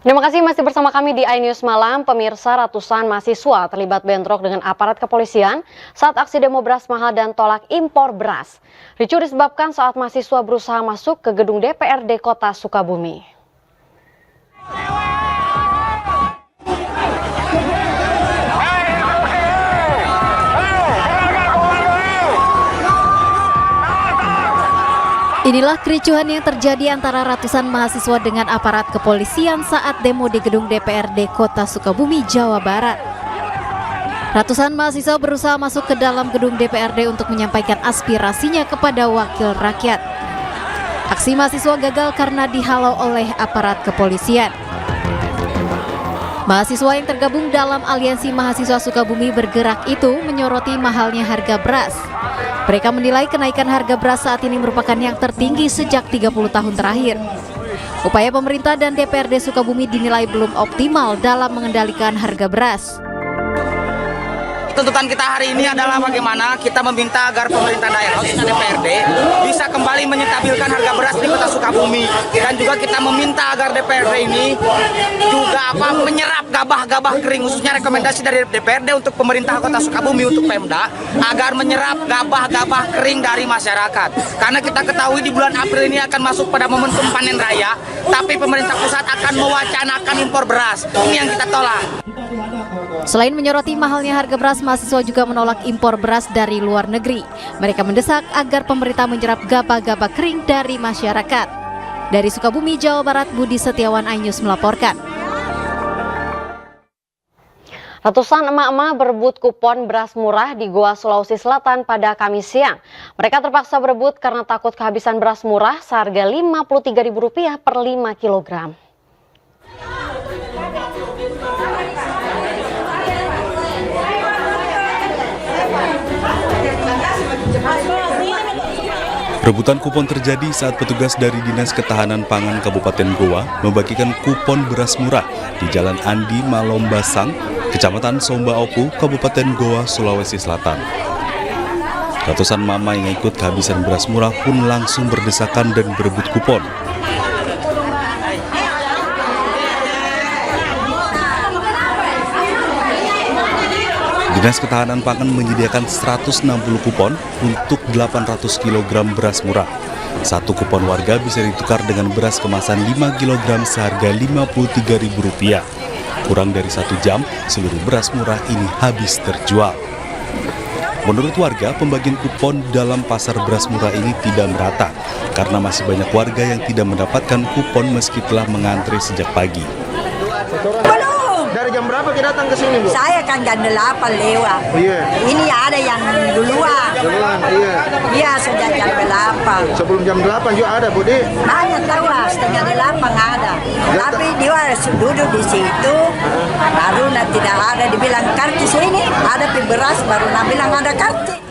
Terima kasih masih bersama kami di iNews Malam. Pemirsa, ratusan mahasiswa terlibat bentrok dengan aparat kepolisian saat aksi demo beras mahal dan tolak impor beras. Ricuh disebabkan saat mahasiswa berusaha masuk ke gedung DPRD Kota Sukabumi. Inilah kericuhan yang terjadi antara ratusan mahasiswa dengan aparat kepolisian saat demo di gedung DPRD Kota Sukabumi, Jawa Barat. Ratusan mahasiswa berusaha masuk ke dalam gedung DPRD untuk menyampaikan aspirasinya kepada wakil rakyat. Aksi mahasiswa gagal karena dihalau oleh aparat kepolisian. Mahasiswa yang tergabung dalam Aliansi Mahasiswa Sukabumi Bergerak itu menyoroti mahalnya harga beras. Mereka menilai kenaikan harga beras saat ini merupakan yang tertinggi sejak 30 tahun terakhir. Upaya pemerintah dan DPRD Sukabumi dinilai belum optimal dalam mengendalikan harga beras. Tuntutan kita hari ini adalah bagaimana kita meminta agar pemerintah daerah, khususnya DPRD, bisa kembali menstabilkan harga beras di Kota Sukabumi. Dan juga kita meminta agar DPRD ini juga menyerap gabah-gabah kering, khususnya rekomendasi dari DPRD untuk pemerintah Kota Sukabumi, untuk Pemda, agar menyerap gabah-gabah kering dari masyarakat. Karena kita ketahui di bulan April ini akan masuk pada momentum panen raya, tapi pemerintah pusat akan mewacanakan impor beras. Ini yang kita tolak. Selain menyoroti mahalnya harga beras, mahasiswa juga menolak impor beras dari luar negeri. Mereka mendesak agar pemerintah menyerap gabah-gabah kering dari masyarakat. Dari Sukabumi, Jawa Barat, Budi Setiawan, iNews melaporkan. Ratusan emak-emak berebut kupon beras murah di Goa, Sulawesi Selatan pada Kamis siang. Mereka terpaksa berebut karena takut kehabisan beras murah seharga Rp53.000 per 5 kilogram. Rebutan kupon terjadi saat petugas dari Dinas Ketahanan Pangan Kabupaten Goa membagikan kupon beras murah di Jalan Andi Malombasang, Kecamatan Somba Opu, Kabupaten Goa, Sulawesi Selatan. Ratusan mama yang ikut kehabisan beras murah pun langsung berdesakan dan berebut kupon. Dinas Ketahanan Pangan menyediakan 160 kupon untuk 800 kg beras murah. Satu kupon warga bisa ditukar dengan beras kemasan 5 kg seharga Rp53.000. Kurang dari 1 jam, seluruh beras murah ini habis terjual. Menurut warga, pembagian kupon dalam pasar beras murah ini tidak merata karena masih banyak warga yang tidak mendapatkan kupon meski telah mengantre sejak pagi. Dari jam berapa kita datang ke sini, Bu? Saya kan jam 8 lewat. Oh, iya. Ini ada yang duluan. Duluan, iya. Iya, sejak jam 8. Sebelum jam 8 juga ada, Bu, Di? Banyak tahu lah, setengah 8 ada. Tapi dia duduk di situ, baru tidak ada. Dibilang karcis ini, ada beras, baru bilang ada karcis.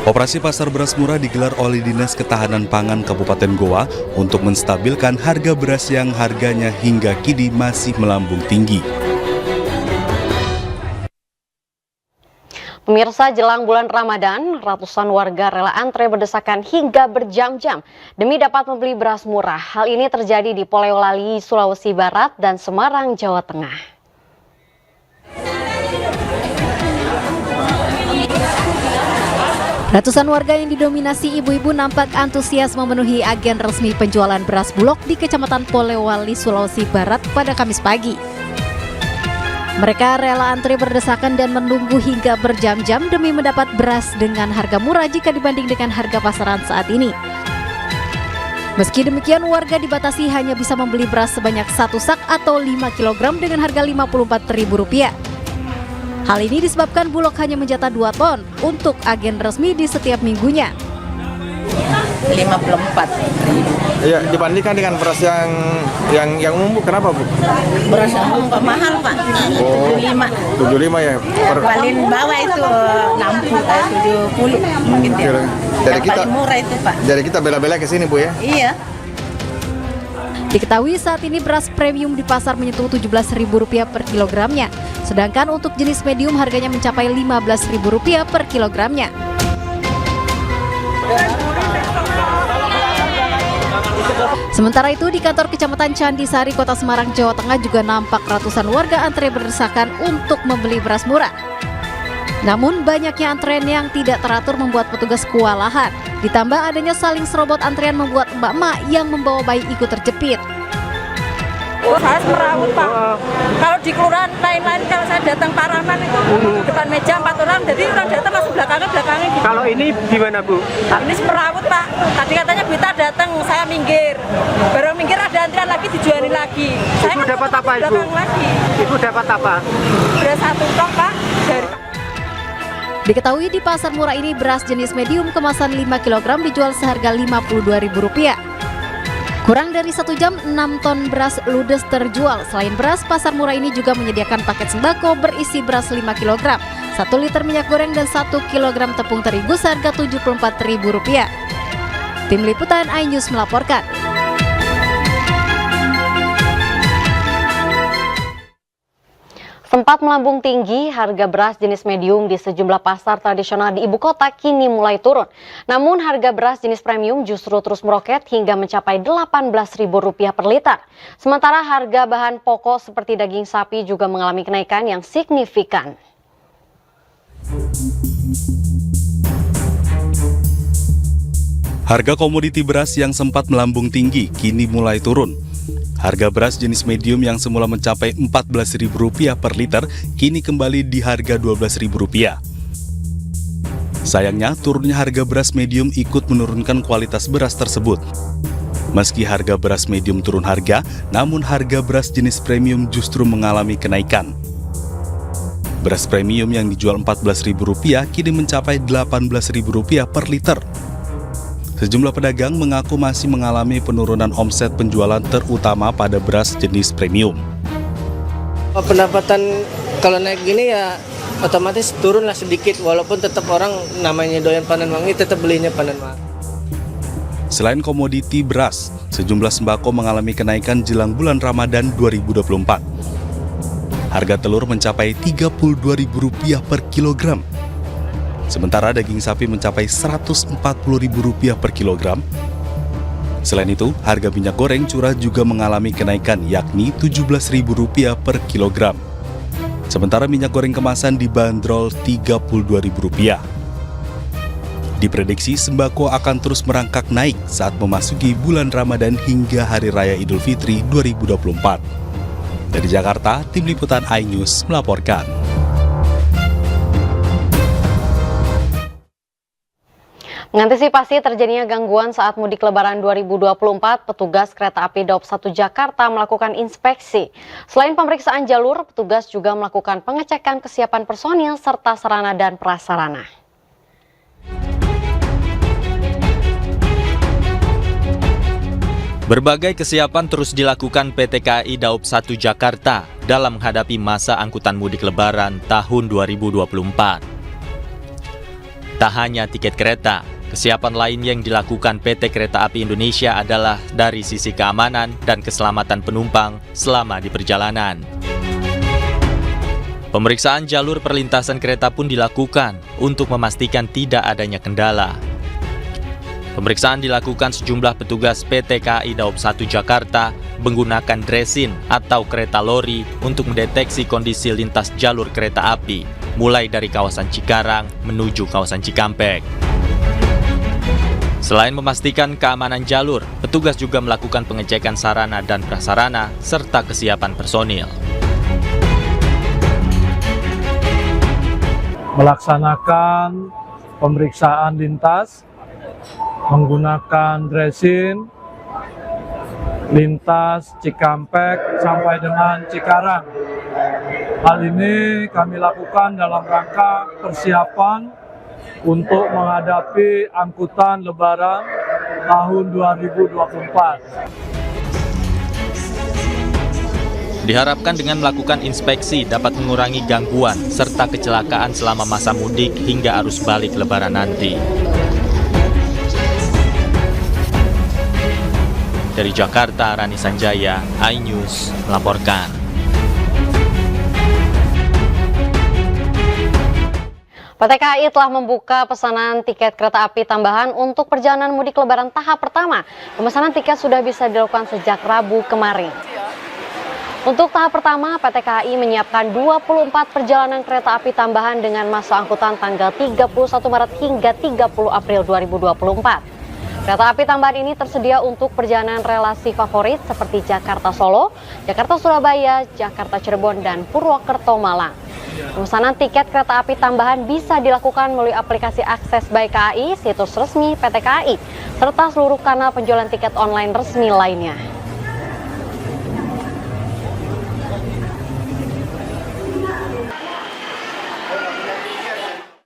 Operasi pasar beras murah digelar oleh Dinas Ketahanan Pangan Kabupaten Goa untuk menstabilkan harga beras yang harganya hingga kini masih melambung tinggi. Pemirsa, jelang bulan Ramadan, ratusan warga rela antre berdesakan hingga berjam-jam demi dapat membeli beras murah. Hal ini terjadi di Polewali, Sulawesi Barat dan Semarang, Jawa Tengah. Ratusan warga yang didominasi ibu-ibu nampak antusias memenuhi agen resmi penjualan beras Bulog di Kecamatan Polewali, Sulawesi Barat pada Kamis pagi. Mereka rela antri berdesakan dan menunggu hingga berjam-jam demi mendapat beras dengan harga murah jika dibanding dengan harga pasaran saat ini. Meski demikian, warga dibatasi hanya bisa membeli beras sebanyak 1 sak atau 5 kg dengan harga Rp54.000. Hal ini disebabkan Bulog hanya menjatah 2 ton untuk agen resmi di setiap minggunya. 54.000. Iya, dibandingkan dengan beras yang umum, kenapa, Bu? Beras umum mahal, Pak. 75. 75 ya. Paling bawah itu 70 gitu. Jadi kita paling murah itu, Pak. Jadi kita bela-bela ke sini, Bu, ya. Iya. Diketahui saat ini beras premium di pasar menyentuh Rp17.000 per kilogramnya, sedangkan untuk jenis medium harganya mencapai Rp15.000 per kilogramnya. Sementara itu di kantor Kecamatan Candisari, Kota Semarang, Jawa Tengah juga nampak ratusan warga antre berdesakan untuk membeli beras murah. Namun banyaknya antrean yang tidak teratur membuat petugas kewalahan. Ditambah adanya saling serobot antrean membuat emak-emak yang membawa bayi ikut terjepit. Saya merawat Pak. Kalau di kelurahan lain-lain kalau saya datang Paraman itu depan meja 4 orang, jadi orang datang masuk belakangnya gitu. Kalau ini gimana Bu? Ini merawat Pak. Tadi katanya Bita datang, saya minggir. Baru minggir ada antrian lagi dijualin lagi. Saya Ibu dapat apa Ibu? Lagi. Ibu dapat apa? Beras 1 ton Pak. Dari Diketahui di pasar murah ini beras jenis medium kemasan 5 kg dijual seharga Rp52.000. Kurang dari 1 jam, 6 ton beras ludes terjual. Selain beras, pasar murah ini juga menyediakan paket sembako berisi beras 5 kg, 1 liter minyak goreng, dan 1 kg tepung terigu seharga Rp74.000. Tim Liputan iNews melaporkan. Sempat melambung tinggi, harga beras jenis medium di sejumlah pasar tradisional di ibu kota kini mulai turun. Namun harga beras jenis premium justru terus meroket hingga mencapai Rp18.000 per liter. Sementara harga bahan pokok seperti daging sapi juga mengalami kenaikan yang signifikan. Harga komoditi beras yang sempat melambung tinggi kini mulai turun. Harga beras jenis medium yang semula mencapai Rp14.000 per liter kini kembali di harga Rp12.000. Sayangnya, turunnya harga beras medium ikut menurunkan kualitas beras tersebut. Meski harga beras medium turun harga, namun harga beras jenis premium justru mengalami kenaikan. Beras premium yang dijual Rp14.000 kini mencapai Rp18.000 per liter. Sejumlah pedagang mengaku masih mengalami penurunan omset penjualan terutama pada beras jenis premium. Pendapatan kalau naik gini ya otomatis turunlah sedikit, walaupun tetap orang namanya doyan panen wangi tetap belinya panen wangi. Selain komoditi beras, sejumlah sembako mengalami kenaikan jelang bulan Ramadan 2024. Harga telur mencapai Rp32.000 per kilogram. Sementara daging sapi mencapai Rp140.000 per kilogram. Selain itu, harga minyak goreng curah juga mengalami kenaikan yakni Rp17.000 per kilogram. Sementara minyak goreng kemasan dibanderol Rp32.000. Diprediksi sembako akan terus merangkak naik saat memasuki bulan Ramadan hingga Hari Raya Idul Fitri 2024. Dari Jakarta, Tim Liputan iNews melaporkan. Mengantisipasi terjadinya gangguan saat mudik Lebaran 2024, petugas Kereta Api Daob 1 Jakarta melakukan inspeksi. Selain pemeriksaan jalur, petugas juga melakukan pengecekan kesiapan personil serta sarana dan prasarana. Berbagai kesiapan terus dilakukan PT KAI Daob 1 Jakarta dalam menghadapi masa angkutan mudik Lebaran tahun 2024. Tak hanya tiket kereta, kesiapan lain yang dilakukan PT Kereta Api Indonesia adalah dari sisi keamanan dan keselamatan penumpang selama di perjalanan. Pemeriksaan jalur perlintasan kereta pun dilakukan untuk memastikan tidak adanya kendala. Pemeriksaan dilakukan sejumlah petugas PT KAI Daob 1 Jakarta menggunakan dresin atau kereta lori untuk mendeteksi kondisi lintas jalur kereta api, mulai dari kawasan Cikarang menuju kawasan Cikampek. Selain memastikan keamanan jalur, petugas juga melakukan pengecekan sarana dan prasarana serta kesiapan personil. Melaksanakan pemeriksaan lintas menggunakan dresin lintas Cikampek sampai dengan Cikarang. Hal ini kami lakukan dalam rangka persiapan untuk menghadapi angkutan Lebaran tahun 2024. Diharapkan dengan melakukan inspeksi dapat mengurangi gangguan serta kecelakaan selama masa mudik hingga arus balik Lebaran nanti. Dari Jakarta, Rani Sanjaya, iNews melaporkan. PT KAI telah membuka pesanan tiket kereta api tambahan untuk perjalanan mudik lebaran tahap pertama. Pemesanan tiket sudah bisa dilakukan sejak Rabu kemarin. Untuk tahap pertama, PT KAI menyiapkan 24 perjalanan kereta api tambahan dengan masa angkutan tanggal 31 Maret hingga 30 April 2024. Kereta api tambahan ini tersedia untuk perjalanan relasi favorit seperti Jakarta-Solo, Jakarta-Surabaya, Jakarta-Cirebon, dan Purwokerto-Malang. Pemesanan tiket kereta api tambahan bisa dilakukan melalui aplikasi Akses by KAI, situs resmi PT KAI, serta seluruh kanal penjualan tiket online resmi lainnya.